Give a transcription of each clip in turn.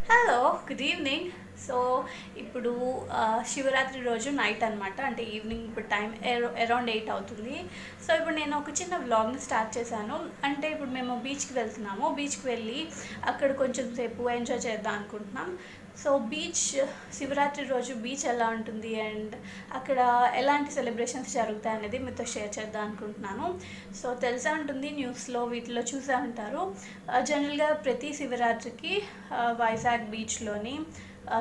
Hello, good evening. So ఇప్పుడు శివరాత్రి రోజు night అనమాట, అంటే ఈవినింగ్ ఇప్పుడు టైం అరౌండ్ 8 అవుతుంది. సో ఇప్పుడు నేను ఒక చిన్న వ్లాగ్ని స్టార్ట్ చేశాను. అంటే ఇప్పుడు మేము బీచ్కి వెళ్తున్నాము. బీచ్కి వెళ్ళి అక్కడ కొంచెం సేపు ఎంజాయ్ చేద్దాం అనుకుంటున్నాం. సో బీచ్ శివరాత్రి రోజు బీచ్ ఎలా ఉంటుంది అండ్ అక్కడ ఎలాంటి సెలబ్రేషన్స్ జరుగుతాయి అనేది మీతో షేర్ చేద్దాం అనుకుంటున్నాను. సో తెలిసే ఉంటుంది, న్యూస్లో వీటిలో చూసే ఉంటారు. జనరల్గా ప్రతి శివరాత్రికి వైజాగ్ బీచ్లోని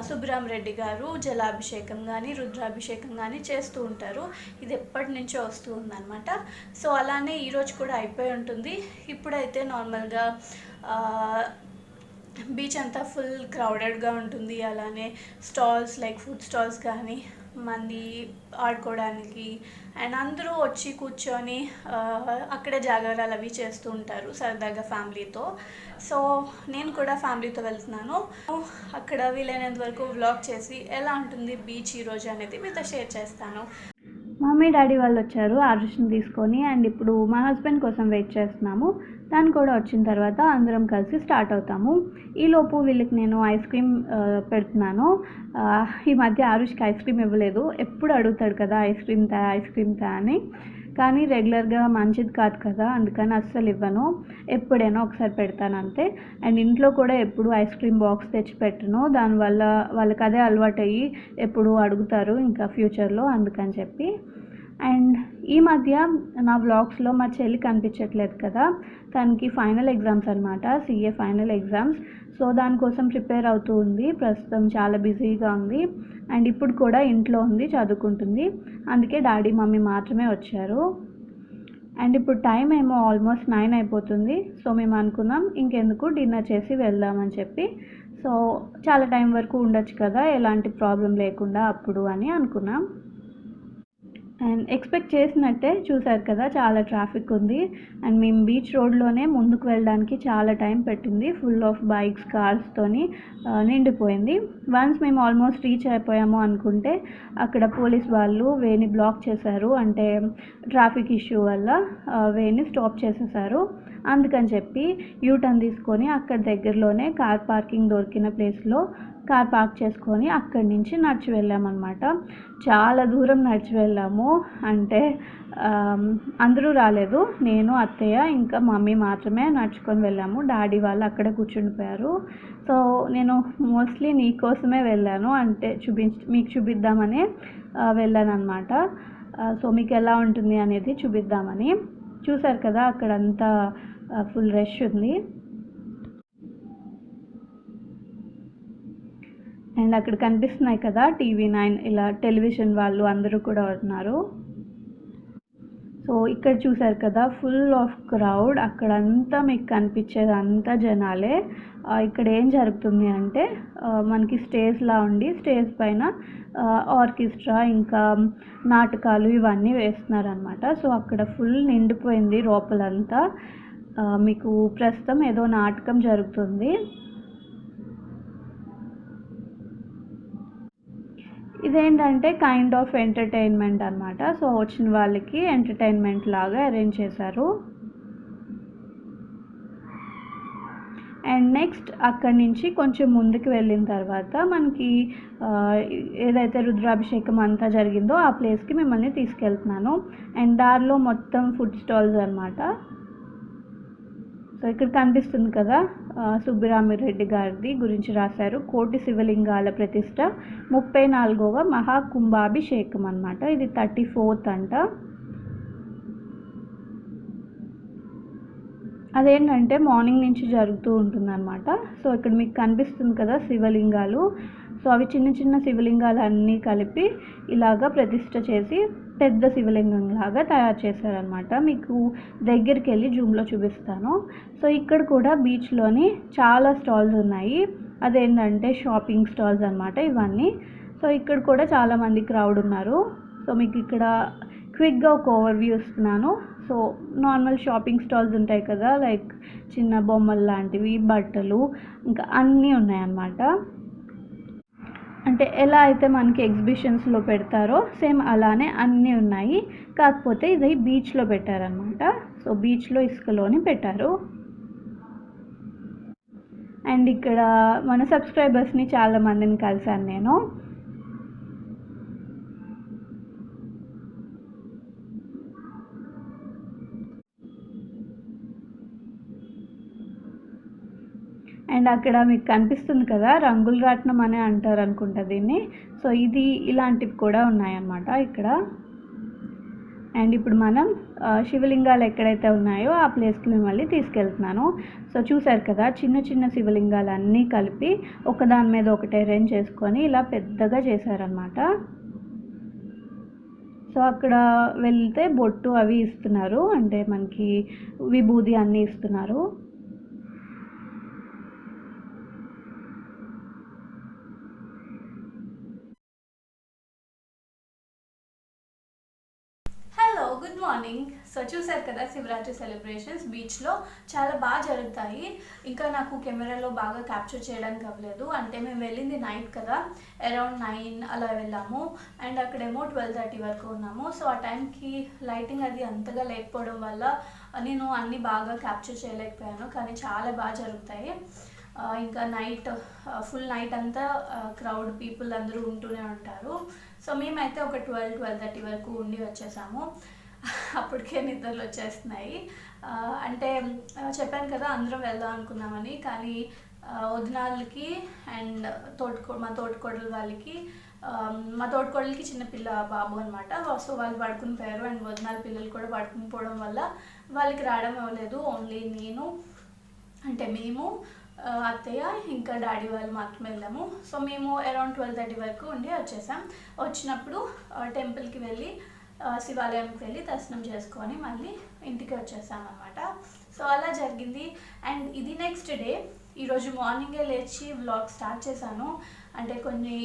సుబ్బరామ్ రెడ్డి గారు జలాభిషేకం కానీ రుద్రాభిషేకం కానీ చేస్తూ ఉంటారు. ఇది ఎప్పటి నుంచో వస్తూ ఉందన్నమాట. సో అలానే ఈరోజు కూడా అయిపోయి ఉంటుంది. ఇప్పుడైతే నార్మల్గా బీచ్ అంతా ఫుల్ క్రౌడెడ్గా ఉంటుంది. అలానే స్టాల్స్ లైక్ ఫుడ్ స్టాల్స్ కానీ మంది ఆడుకోవడానికి అండ్ అందరూ వచ్చి కూర్చొని అక్కడే జాగారాలు అవి చేస్తూ ఉంటారు సరదాగా ఫ్యామిలీతో. సో నేను కూడా ఫ్యామిలీతో వెళ్తున్నాను. అక్కడ వీలైనంత వరకు వ్లాగ్ చేసి ఎలా ఉంటుంది బీచ్ ఈరోజు అనేది మీతో షేర్ చేస్తాను. మమ్మీ డాడీ వాళ్ళు వచ్చారు ఆరుష్ని తీసుకొని, అండ్ ఇప్పుడు మా హస్బెండ్ కోసం వెయిట్ చేస్తున్నాము. తను కూడా వచ్చిన తర్వాత అందరం కలిసి స్టార్ట్ అవుతాము. ఈలోపు వీళ్ళకి నేను ఐస్ క్రీమ్ పెడుతున్నాను. ఈ మధ్య ఆరుష్కి ఐస్ క్రీమ్ ఇవ్వలేదు. ఎప్పుడు అడుగుతాడు కదా ఐస్ క్రీమ్ తా అని, కానీ రెగ్యులర్గా మంచిది కాదు కదా, అందుకని అస్సలు ఇవ్వను. ఎప్పుడైనా ఒకసారి పెడతాను అంతే. అండ్ ఇంట్లో కూడా ఎప్పుడు ఐస్ క్రీమ్ బాక్స్ తెచ్చి పెట్టను. దానివల్ల వాళ్ళకి అదే అలవాటు అయ్యి ఎప్పుడు అడుగుతారు ఇంకా ఫ్యూచర్లో, అందుకని చెప్పి. అండ్ ఈ మధ్య నా వ్లాగ్స్లో మా చెల్లి కనిపించట్లేదు కదా, తనకి ఫైనల్ ఎగ్జామ్స్ అనమాట, సిఏ ఫైనల్ ఎగ్జామ్స్. సో దానికోసం ప్రిపేర్ అవుతూ ఉంది. ప్రస్తుతం చాలా బిజీగా ఉంది అండ్ ఇప్పుడు కూడా ఇంట్లో ఉంది, చదువుకుంటుంది. అందుకే డాడీ మమ్మీ మాత్రమే వచ్చారు. అండ్ ఇప్పుడు టైం ఏమో ఆల్మోస్ట్ 9 అయిపోతుంది. సో మేము అనుకున్నాం ఇంకెందుకు డిన్నర్ చేసి వెళ్దామని చెప్పి. సో చాలా టైం వరకు ఉండొచ్చు కదా ఎలాంటి ప్రాబ్లం లేకుండా అప్పుడు అని అనుకున్నాం. అండ్ ఎక్స్పెక్ట్ చేసినట్టే చూసారు కదా, చాలా ట్రాఫిక్ ఉంది. అండ్ మేము బీచ్ రోడ్లోనే ముందుకు వెళ్ళడానికి చాలా టైం పెట్టింది. ఫుల్ ఆఫ్ బైక్స్ కార్స్తోని నిండిపోయింది. వన్స్ మేము ఆల్మోస్ట్ రీచ్ అయిపోయాము అనుకుంటే అక్కడ పోలీస్ వాళ్ళు వేని బ్లాక్ చేశారు. అంటే ట్రాఫిక్ ఇష్యూ వల్ల వేని స్టాప్ చేసేసారు. అందుకని చెప్పి యూటర్న్ తీసుకొని అక్కడ దగ్గరలోనే కార్ పార్కింగ్ దొరికిన ప్లేస్లో కార్ పార్క్ చేసుకొని అక్కడి నుంచి నడిచి వెళ్ళామన్నమాట. చాలా దూరం నడిచి వెళ్ళాము. అంటే అందరూ రాలేదు, నేను అత్తయ్య ఇంకా మమ్మీ మాత్రమే నడుచుకొని వెళ్ళాము. డాడీ వాళ్ళు అక్కడే కూర్చుండిపోయారు. సో నేను మోస్ట్లీ నీకోసమే వెళ్ళాను, అంటే మీకు చూపిద్దామని వెళ్ళాను అనమాట. సో మీకు ఎలా ఉంటుంది అనేది చూపిద్దామని. చూసారు కదా అక్కడంతా ఫుల్ రష్ ఉంది. అండ్ అక్కడ కనిపిస్తున్నాయి కదా TV9 ఇలా టెలివిజన్ వాళ్ళు అందరూ కూడా ఉన్నారు. సో ఇక్కడ చూసారు కదా ఫుల్ ఆఫ్ క్రౌడ్, అక్కడంతా మీకు కనిపించేది అంతా జనాలే. ఇక్కడ ఏం జరుగుతుంది అంటే మనకి స్టేజ్లా ఉండి స్టేజ్ పైన ఆర్కెస్ట్రా ఇంకా నాటకాలు ఇవన్నీ వేస్తున్నారనమాట. సో అక్కడ ఫుల్ నిండిపోయింది లోపలంతా. మీకు ప్రస్తుతం ఏదో నాటకం జరుగుతుంది. ఇదేంటంటే కైండ్ ఆఫ్ ఎంటర్టైన్మెంట్ అనమాట. సో వచ్చిన వాళ్ళకి ఎంటర్టైన్మెంట్ లాగా అరేంజ్ చేశారు. అండ్ నెక్స్ట్ అక్కడి నుంచి కొంచెం ముందుకు వెళ్ళిన తర్వాత మనకి ఏదైతే రుద్రాభిషేకం అంతా జరిగిందో ఆ ప్లేస్కి మిమ్మల్ని తీసుకెళ్తున్నాను. అండ్ దారిలో మొత్తం ఫుడ్ స్టాల్స్ అనమాట. సో ఇక్కడ కనిపిస్తుంది కదా, సుబ్బరామిరెడ్డి గారిది గురించి రాశారు. కోటి శివలింగాల ప్రతిష్ట 34వ మహాకుంభాభిషేకం అనమాట. ఇది 34th అంట. అదేంటంటే మార్నింగ్ నుంచి జరుగుతూ ఉంటుందన్నమాట. సో ఇక్కడ మీకు కనిపిస్తుంది కదా శివలింగాలు. సో అవి చిన్న చిన్న శివలింగాలు అన్నీ కలిపి ఇలాగా ప్రతిష్ట చేసి పెద్ద శివలింగం లాగా తయారు చేశారనమాట. మీకు దగ్గరికి వెళ్ళి జూమ్లో చూపిస్తాను. సో ఇక్కడ కూడా బీచ్లోని చాలా స్టాల్స్ ఉన్నాయి. అదేంటంటే షాపింగ్ స్టాల్స్ అనమాట ఇవన్నీ. సో ఇక్కడ కూడా చాలామంది క్రౌడ్ ఉన్నారు. సో మీకు ఇక్కడ క్విక్గా ఒక ఓవర్వ్యూ ఇస్తున్నాను. సో నార్మల్ షాపింగ్ స్టాల్స్ ఉంటాయి కదా, లైక్ చిన్న బొమ్మలు లాంటివి, బట్టలు, ఇంకా అన్నీ ఉన్నాయన్నమాట. అంటే ఎలా అయితే మనకి ఎగ్జిబిషన్స్లో పెడతారో సేమ్ అలానే అన్నీ ఉన్నాయి. కాకపోతే ఇది బీచ్లో పెట్టారనమాట. సో బీచ్లో ఇసుకలోని పెట్టారు. అండ్ ఇక్కడ మన సబ్స్క్రైబర్స్ని చాలామందిని కలిసాను నేను. అండ్ అక్కడ మీకు కనిపిస్తుంది కదా, రంగుల రాట్నం అనే అంటారు అనుకుంటా దీన్ని. సో ఇది ఇలాంటివి కూడా ఉన్నాయన్నమాట ఇక్కడ. అండ్ ఇప్పుడు మనం శివలింగాలు ఎక్కడైతే ఉన్నాయో ఆ ప్లేస్కి మిమ్మల్ని తీసుకెళ్తున్నాను. సో చూసారు కదా, చిన్న చిన్న శివలింగాలు అన్నీ కలిపి ఒకదాని మీద ఒకటి అరేంజ్ చేసుకొని ఇలా పెద్దగా చేశారనమాట. సో అక్కడ వెళ్తే బొట్టు అవి ఇస్తున్నారు, అంటే మనకి విభూది అన్నీ ఇస్తున్నారు. Hello, good morning. సో చూసారు కదా, శివరాత్రి సెలబ్రేషన్స్ బీచ్లో చాలా బాగా జరుగుతాయి. ఇంకా నాకు కెమెరాలో బాగా క్యాప్చర్ చేయడానికి అవ్వలేదు, అంటే మేము వెళ్ళింది నైట్ కదా, అరౌండ్ 9 అలా వెళ్ళాము. అండ్ అక్కడేమో 12:30 వరకు ఉన్నాము. సో ఆ టైంకి లైటింగ్ అది అంతగా లేకపోవడం వల్ల నేను అన్నీ బాగా క్యాప్చర్ చేయలేకపోయాను, కానీ చాలా బాగా జరుగుతాయి. ఇంకా నైట్ ఫుల్ నైట్ అంతా క్రౌడ్ పీపుల్ అందరూ ఉంటూనే ఉంటారు. సో మేమైతే ఒక 12-12:30 వరకు ఉండి వచ్చేసాము. అప్పటికే నిద్రలు వచ్చేస్తున్నాయి. అంటే చెప్పాను కదా అందరం వెళ్దాం అనుకున్నామని, కానీ వదినాలకి అండ్ మా తోటికోడలు వాళ్ళకి, మా తోటికోడలకి చిన్నపిల్ల బాబు అనమాట. సో వాళ్ళు పడుకుని పోయారు. అండ్ వదినాల పిల్లలు కూడా పడుకుని పోవడం వల్ల వాళ్ళకి రావడం అవ్వలేదు. ఓన్లీ నేను, అంటే మేము, అత్తయ్య ఇంకా డాడీ వాళ్ళు మాత్రమే వెళ్ళాము. సో మేము అరౌండ్ 12:30 వరకు ఉండి వచ్చేసాం. వచ్చినప్పుడు టెంపుల్కి వెళ్ళి, శివాలయంకి వెళ్ళి దర్శనం చేసుకొని మళ్ళీ ఇంటికి వచ్చేసాం అన్నమాట. సో అలా జరిగింది. అండ్ ఇది నెక్స్ట్ డే. ఈరోజు మార్నింగే లేచి వ్లాగ్ స్టార్ట్ చేశాను, అంటే కొన్ని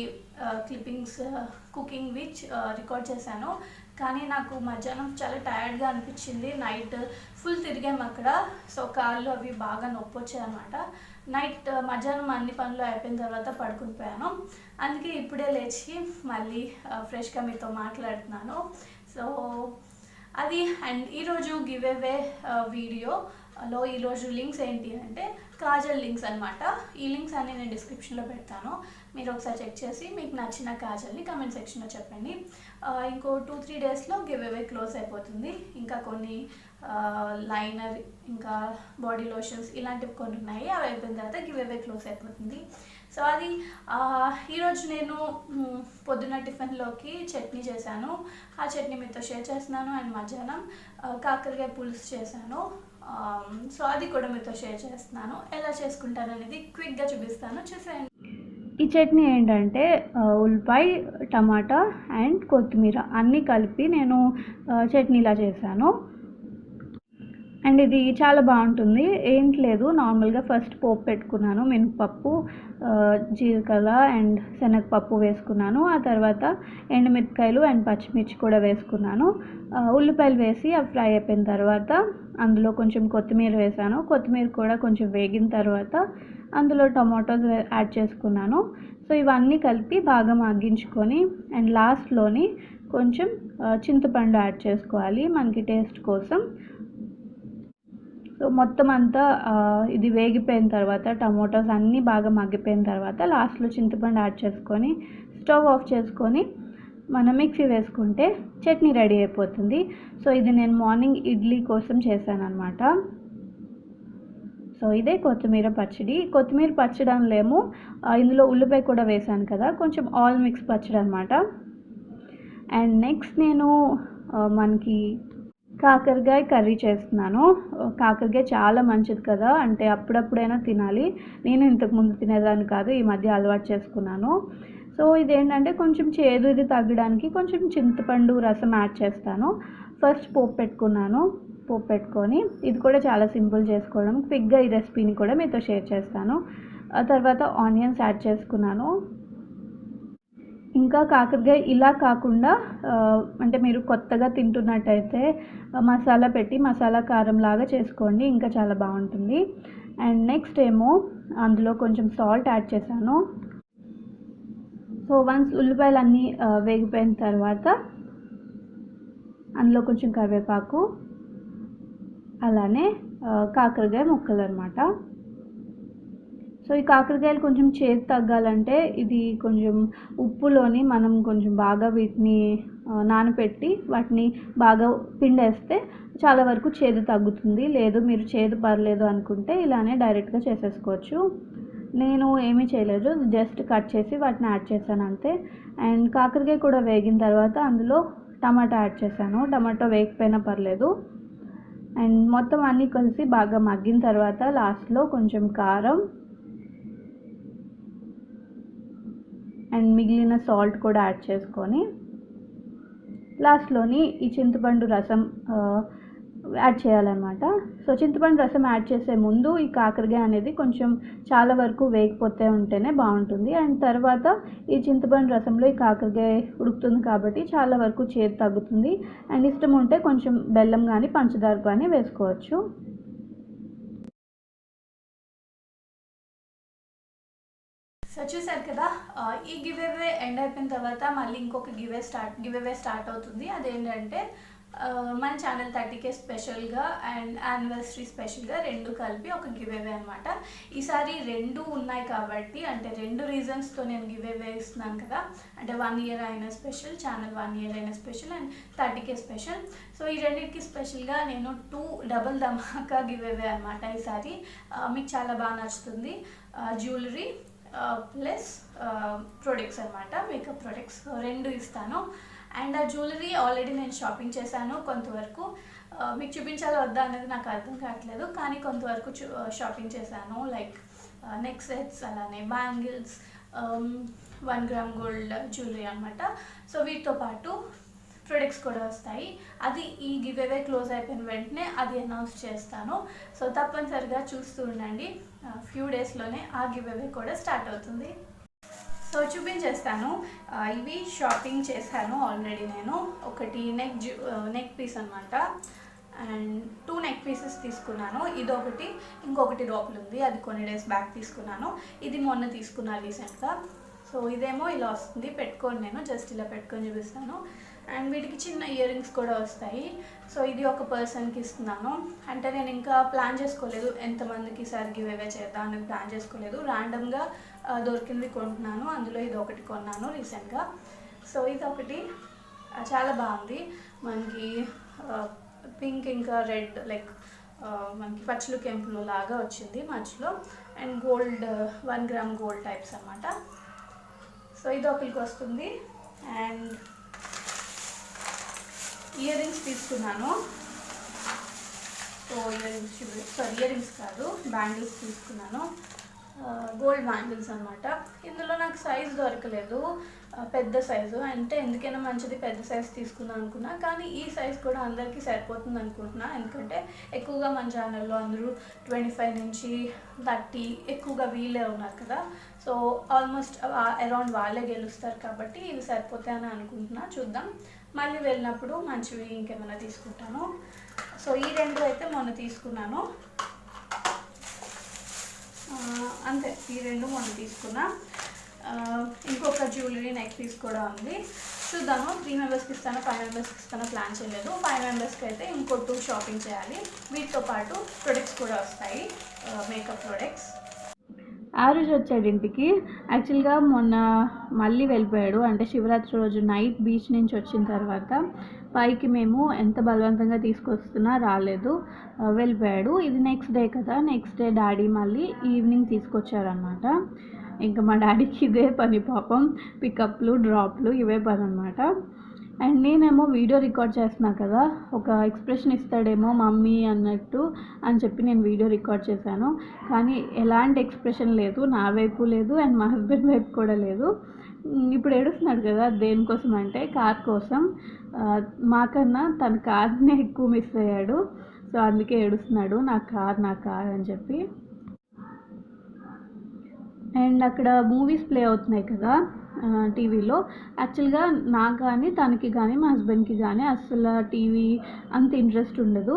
క్లిప్పింగ్స్ కుకింగ్ విచ్ రికార్డ్ చేశాను. కానీ నాకు మధ్యాహ్నం చాలా టైర్డ్గా అనిపించింది. నైట్ ఫుల్ తిరిగాము అక్కడ. సో కాళ్ళు అవి బాగా నొప్పి వచ్చాయన్నమాట. నైట్ మధ్యాహ్నం అన్ని పనులు అయిపోయిన తర్వాత పడుకుని పోయాను. అందుకే ఇప్పుడే లేచి మళ్ళీ ఫ్రెష్గా మీతో మాట్లాడుతున్నాను. సో అది. అండ్ ఈరోజు గివ్ అవే వీడియోలో ఈరోజు లింక్స్ ఏంటి అంటే కాజల్ లింక్స్ అనమాట. ఈ లింక్స్ అన్ని నేను డిస్క్రిప్షన్లో పెడతాను, మీరు ఒకసారి చెక్ చేసి మీకు నచ్చిన కాజల్ని కమెంట్ సెక్షన్లో చెప్పండి. ఇంకో 2-3 డేస్లో గివ్ అవే క్లోజ్ అయిపోతుంది. ఇంకా కొన్ని లైనర్, ఇంకా బాడీ లోషన్స్ ఇలాంటివి కొన్ని ఉన్నాయి. అవి అయిపోయిన తర్వాత గివ్ అవే క్లోజ్ అయిపోతుంది. సో అది. ఈరోజు నేను పొద్దున్న టిఫిన్లోకి చట్నీ చేశాను. ఆ చట్నీ మీతో షేర్ చేస్తున్నాను. అండ్ మధ్యాహ్నం కాకరకాయ పులుసు చేశాను. సో అది కూడా మీతో షేర్ చేస్తున్నాను. ఎలా చేసుకుంటాను అనేది క్విక్గా చూపిస్తాను, చూసేయండి. ఈ చట్నీ ఏంటంటే ఉల్లిపాయ, టమాటా అండ్ కొత్తిమీర అన్నీ కలిపి నేను చట్నీలా చేశాను. అండ్ ఇది చాలా బాగుంటుంది. ఏంటి లేదు, నార్మల్గా ఫస్ట్ పోపు పెట్టుకున్నాను. మినపప్పు, జీలకర్ర అండ్ శనగపప్పు వేసుకున్నాను. ఆ తర్వాత ఎండుమిరపకాయలు అండ్ పచ్చిమిర్చి కూడా వేసుకున్నాను. ఉల్లిపాయలు వేసి అవి ఫ్రై అయిపోయిన తర్వాత అందులో కొంచెం కొత్తిమీర వేసాను. కొత్తిమీర కూడా కొంచెం వేగిన తర్వాత అందులో టమాటోస్ యాడ్ చేసుకున్నాను. సో ఇవన్నీ కలిపి బాగా మగ్గించుకొని అండ్ లాస్ట్లోని కొంచెం చింతపండు యాడ్ చేసుకోవాలి మనకి టేస్ట్ కోసం. సో మొత్తం అంతా ఇది వేగిపోయిన తర్వాత, టమోటాస్ అన్నీ బాగా మగ్గిపోయిన తర్వాత లాస్ట్లో చింతపండు యాడ్ చేసుకొని స్టవ్ ఆఫ్ చేసుకొని మనం మిక్సీ వేసుకుంటే చట్నీ రెడీ అయిపోతుంది. సో ఇది నేను మార్నింగ్ ఇడ్లీ కోసం చేశాను అనమాట. సో ఇదే కొత్తిమీర పచ్చడి. కొత్తిమీర పచ్చడి అనలేము, ఇందులో ఉల్లిపాయ కూడా వేసాను కదా, కొంచెం ఆల్ మిక్స్ పచ్చడి అనమాట. అండ్ నెక్స్ట్ నేను మనకి కాకరకాయ కర్రీ చేస్తున్నాను. కాకరకాయ చాలా మంచిది కదా, అంటే అప్పుడప్పుడైనా తినాలి. నేను ఇంతకుముందు తినేదాన్ని కాదు, ఈ మధ్య అలవాటు చేసుకున్నాను. సో ఇదేంటంటే కొంచెం చేదు ఇది తగ్గడానికి కొంచెం చింతపండు రసం యాడ్ చేస్తాను. ఫస్ట్ పోపు పెట్టుకున్నాను. పోపు పెట్టుకొని, ఇది కూడా చాలా సింపుల్ చేసుకోవడం, క్విక్గా ఈ రెసిపీని కూడా మీతో షేర్ చేస్తాను. ఆ తర్వాత ఆనియన్స్ యాడ్ చేసుకున్నాను. ఇంకా కాకరకాయ ఇలా కాకుండా అంటే మీరు కొత్తగా తింటున్నట్టయితే మసాలా పెట్టి మసాలా కారం లాగా చేసుకోండి, ఇంకా చాలా బాగుంటుంది. అండ్ నెక్స్ట్ ఏమో అందులో కొంచెం సాల్ట్ యాడ్ చేశాను. సో వన్స్ ఉల్లిపాయలు అన్నీ వేగిపోయిన తర్వాత అందులో కొంచెం కరివేపాకు, అలానే కాకరకాయ ముక్కలు అనమాట. సో ఈ కాకరకాయలు కొంచెం చేదు తగ్గాలంటే ఇది కొంచెం ఉప్పులోని మనం కొంచెం బాగా వీటిని నానబెట్టి వాటిని బాగా పిండేస్తే చాలా వరకు చేదు తగ్గుతుంది. లేదు మీరు చేదు పర్లేదు అనుకుంటే ఇలానే డైరెక్ట్గా చేసేసుకోవచ్చు. నేను ఏమీ చేయలేదు, జస్ట్ కట్ చేసి వాటిని యాడ్ చేశాను అంతే. అండ్ కాకరకాయ కూడా వేగిన తర్వాత అందులో టమాటా యాడ్ చేశాను. టమాటో వేగకపోయినా పర్లేదు. అండ్ మొత్తం అన్నీ కలిసి బాగా మగ్గిన తర్వాత లాస్ట్లో కొంచెం కారం అండ్ మిగిలిన సాల్ట్ కూడా యాడ్ చేసుకొని లాస్ట్లోని ఈ చింతపండు రసం యాడ్ చేయాలన్నమాట. సో చింతపండు రసం యాడ్ చేసే ముందు ఈ కాకరకాయ అనేది కొంచెం చాలా వరకు వేగిపోతే ఉంటేనే బాగుంటుంది. అండ్ తర్వాత ఈ చింతపండు రసంలో ఈ కాకరకాయ ఉడుకుతుంది కాబట్టి చాలా వరకు చేదు తగ్గుతుంది. అండ్ ఇష్టం ఉంటే కొంచెం బెల్లం కానీ పంచదార కానీ వేసుకోవచ్చు. సో చూసారు కదా, ఈ గివ్ అవే ఎండ్ అయిపోయిన తర్వాత మళ్ళీ ఇంకొక గివ్ అవే స్టార్ట్ అవుతుంది. అదేంటంటే మన ఛానల్ 30K స్పెషల్గా అండ్ యానివర్సరీ స్పెషల్గా రెండు కలిపి ఒక గివ్ అవే అనమాట. ఈసారి రెండు ఉన్నాయి కాబట్టి, అంటే రెండు రీజన్స్తో నేను గివ్ అవే ఇస్తున్నాను కదా. అంటే 1 year అయిన స్పెషల్, ఛానల్ 1 year అయిన special and 30K special. So ఈ రెండింటికి స్పెషల్గా నేను 2 డబుల్ ధమాకా గివ్ అవే అనమాట ఈసారి. మీకు చాలా బాగా నచ్చుతుంది. జ్యువెలరీ ప్లస్ ప్రొడక్ట్స్ అనమాట, మేకప్ ప్రొడక్ట్స్ రెండు ఇస్తాను. అండ్ ఆ జ్యువెలరీ ఆల్రెడీ నేను షాపింగ్ చేశాను కొంతవరకు. మీకు చూపించాలో వద్దా అనేది నాకు అర్థం కావట్లేదు, కానీ కొంతవరకు షాపింగ్ చేశాను. లైక్ నెక్ సెట్స్, అలానే బ్యాంగిల్స్, 1 gram గోల్డ్ జ్యువెలరీ అనమాట. సో వీటితో పాటు ప్రొడక్ట్స్ కూడా వస్తాయి. అది ఈ గివ్ అవే క్లోజ్ అయిపోయిన వెంటనే అది అనౌన్స్ చేస్తాను. సో తప్పనిసరిగా చూస్తూ ఉండండి. ఫ్యూ డేస్లోనే ఆ గివ్ అవే కూడా స్టార్ట్ అవుతుంది. సో చూపించేస్తాను. ఇవి షాపింగ్ చేశాను ఆల్రెడీ నేను. ఒకటి నెక్ పీస్ అనమాట, అండ్ 2 నెక్ పీసెస్ తీసుకున్నాను. ఇదొకటి, ఇంకొకటి లోపల ఉంది, అది కొన్ని డేస్ బ్యాక్ తీసుకున్నాను. ఇది మొన్న తీసుకున్నాను రీసెంట్గా. సో ఇదేమో ఇలా వస్తుంది, పెట్టుకొని నేను జస్ట్ ఇలా పెట్టుకొని చూపిస్తాను. అండ్ వీటికి చిన్న ఇయర్ రింగ్స్ కూడా వస్తాయి. సో ఇది ఒక పర్సన్కి ఇస్తున్నాను. అంటే నేను ఇంకా ప్లాన్ చేసుకోలేదు ఎంతమందికి ఈసారి గివ్ అవే చేద్దాం అనేది ప్లాన్ చేసుకోలేదు. ర్యాండమ్గా దొరికింది కొంటున్నాను. అందులో ఇది ఒకటి కొన్నాను రీసెంట్గా. సో ఇది ఒకటి చాలా బాగుంది. మనకి పింక్ ఇంకా రెడ్, లైక్ మనకి పచ్చలు కెంపులు లాగా వచ్చింది మధ్యలో. And gold 1 gram gold types అనమాట. సో ఇది ఒకరికి వస్తుంది. అండ్ ఇయర్ రింగ్స్ తీసుకున్నాను. సో ఇయర్ రింగ్స్ కాదు, బ్యాంగిల్స్ తీసుకున్నాను. గోల్డ్ బ్యాంగిల్స్ అనమాట. ఇందులో నాకు సైజ్ దొరకలేదు, పెద్ద సైజు. అంటే ఎందుకైనా మంచిది పెద్ద సైజు తీసుకుందాం అనుకున్నా, కానీ ఈ సైజ్ కూడా అందరికీ సరిపోతుంది అనుకుంటున్నా. ఎందుకంటే ఎక్కువగా మన ఛానల్లో అందరూ 25 నుంచి 30 ఎక్కువగా వీళ్ళే ఉన్నారు కదా. సో ఆల్మోస్ట్ అరౌండ్ వాళ్ళే గెలుస్తారు కాబట్టి ఇవి సరిపోతాయని అనుకుంటున్నా. చూద్దాం, మళ్ళీ వెళ్ళినప్పుడు మంచివి ఇంకేమైనా తీసుకుంటాను. సో ఈ రెండు అయితే మొన్న తీసుకున్నాను అంతే, ఈ రెండు మొన్న తీసుకున్నా. ఇంకొక జ్యువెలరీ నెక్ పీస్ కూడా ఉంది, చూద్దాము. 3 మెంబర్స్కి ఇస్తాను, 5 మెంబర్స్కి ఇస్తాను ప్లాన్ చేయలేదు. 5 మెంబర్స్కి అయితే ఇంకో 2 షాపింగ్ చేయాలి. వీటితో పాటు ప్రొడక్ట్స్ కూడా వస్తాయి, మేకప్ ప్రొడక్ట్స్. ఆరుష్ వచ్చాడు ఇంటికి. యాక్చువల్గా మొన్న మళ్ళీ వెళ్ళిపోయాడు. అంటే శివరాత్రి రోజు నైట్ బీచ్ నుంచి వచ్చిన తర్వాత పైకి మేము ఎంత బలవంతంగా తీసుకొస్తున్నా రాలేదు, వెళ్ళిపోయాడు. ఇది నెక్స్ట్ డే కదా, నెక్స్ట్ డే డాడీ మళ్ళీ ఈవినింగ్ తీసుకొచ్చారనమాట. ఇంకా మా డాడీకి ఇదే పని పాపం, పికప్లు డ్రాప్లు ఇవే పని అనమాట. అండ్ నేనేమో వీడియో రికార్డ్ చేస్తున్నా కదా, ఒక ఎక్స్ప్రెషన్ ఇస్తాడేమో మమ్మీ అన్నట్టు అని చెప్పి నేను వీడియో రికార్డ్ చేశాను. కానీ ఎలాంటి ఎక్స్ప్రెషన్ లేదు, నా వైపు లేదు అండ్ మా హస్బెండ్ వైపు కూడా లేదు. ఇప్పుడు ఏడుస్తున్నాడు కదా, దేనికోసం అంటే కార్ కోసం. మాకన్నా తన కార్ని ఎక్కువ మిస్ అయ్యాడు. సో అందుకే ఏడుస్తున్నాడు, నా కార్ అని చెప్పి. అండ్ అక్కడ మూవీస్ ప్లే అవుతున్నాయి కదా టీవీలో. యాక్చువల్గా నాకు కానీ తనకి కానీ మా హస్బెండ్కి కానీ అసలు టీవీ అంత ఇంట్రెస్ట్ ఉండదు,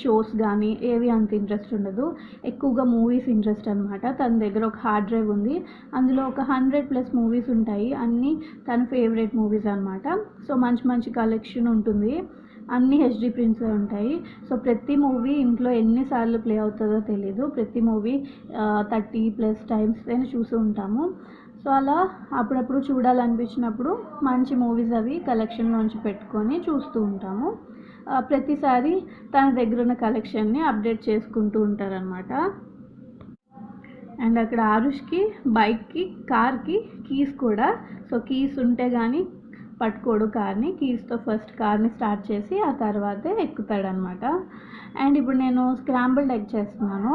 షోస్ కానీ ఏవి అంత ఇంట్రెస్ట్ ఉండదు. ఎక్కువగా మూవీస్ ఇంట్రెస్ట్ అనమాట. తన దగ్గర ఒక హార్డ్ డ్రైవ్ ఉంది, అందులో ఒక 100+ మూవీస్ ఉంటాయి. అన్నీ తన ఫేవరెట్ మూవీస్ అనమాట. సో మంచి మంచి కలెక్షన్ ఉంటుంది. అన్ని హెచ్డి ప్రింట్సే ఉంటాయి. సో ప్రతి మూవీ ఇంట్లో ఎన్నిసార్లు ప్లే అవుతుందో తెలీదు. ప్రతి మూవీ 30+ టైమ్స్ అయినా చూస్తూ ఉంటాము. సో అలా అప్పుడప్పుడు చూడాలనిపించినప్పుడు మంచి మూవీస్ అవి కలెక్షన్లోంచి పెట్టుకొని చూస్తూ ఉంటాము. ప్రతిసారి తన దగ్గర ఉన్న కలెక్షన్ని అప్డేట్ చేసుకుంటూ ఉంటారనమాట. అండ్ అక్కడ ఆరుష్కి బైక్కి కార్కి కీస్ కూడా, సో కీస్ ఉంటే కానీ పట్టుకోడు కార్ని. కీస్తో ఫస్ట్ కార్ని స్టార్ట్ చేసి ఆ తర్వాతే ఎక్కుతాడనమాట. అండ్ ఇప్పుడు నేను స్క్రాంబుల్డ్ ఎగ్ చేస్తున్నాను.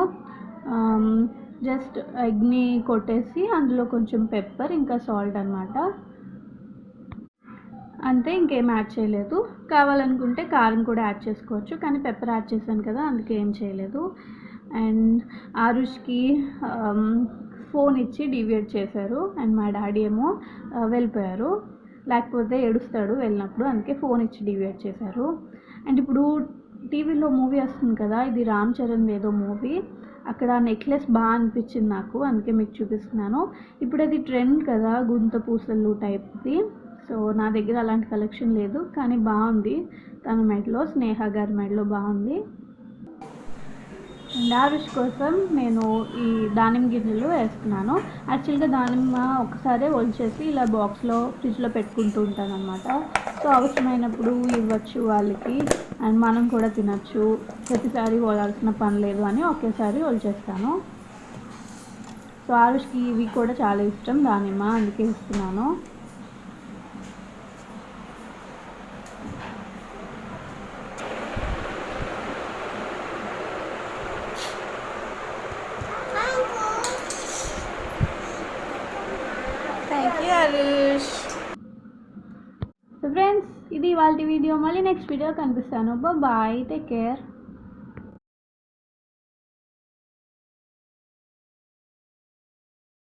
జస్ట్ ఎగ్ని కొట్టేసి అందులో కొంచెం పెప్పర్ ఇంకా సాల్ట్ అనమాట, అంతే, ఇంకేం యాడ్ చేయలేదు. కావాలనుకుంటే కారం కూడా యాడ్ చేసుకోవచ్చు, కానీ పెప్పర్ యాడ్ చేశాను కదా అందుకే ఏం చేయలేదు. అండ్ ఆరుష్కి ఫోన్ ఇచ్చి డివియేట్ చేశారు. అండ్ మా డాడీ ఏమో వెళ్ళిపోయారు, లేకపోతే ఏడుస్తాడు వెళ్ళినప్పుడు, అందుకే ఫోన్ ఇచ్చి డివియేట్ చేశారు. అండ్ ఇప్పుడు టీవీలో మూవీ వస్తుంది కదా, ఇది రామ్ చరణ్ ఏదో మూవీ, అక్కడ నెక్లెస్ బాగా అనిపించింది నాకు, అందుకే మీకు చూపిస్తున్నాను. ఇప్పుడు అది ట్రెండ్ కదా గుంత పూసలు టైప్ది. సో నా దగ్గర అలాంటి కలెక్షన్ లేదు, కానీ బాగుంది. తన మెడలో, స్నేహ గారి మెడలో బాగుంది. అండ్ ఆరుష్ కోసం నేను ఈ దానిమ్మ గింజలు వేస్తున్నాను. యాక్చువల్గా దానిమ్మ ఒకసారి ఒలిచేసి ఇలా బాక్స్లో ఫ్రిడ్జ్లో పెట్టుకుంటూ ఉంటాను అనమాట. సో అవసరమైనప్పుడు ఇవ్వచ్చు వాళ్ళకి, అండ్ మనం కూడా తినచ్చు. ప్రతిసారి పోయాల్సిన పని లేదు అని ఒకేసారి ఒలిచేస్తాను. సో ఆరుష్కి ఇవి కూడా చాలా ఇష్టం దానిమ్మ, అందుకే ఇస్తున్నాను. Thank you Aarush. So friends, ఇది ఇవాళ వీడియో. మళ్ళీ నెక్స్ట్ వీడియో కనిపిస్తాను. Bye, take care.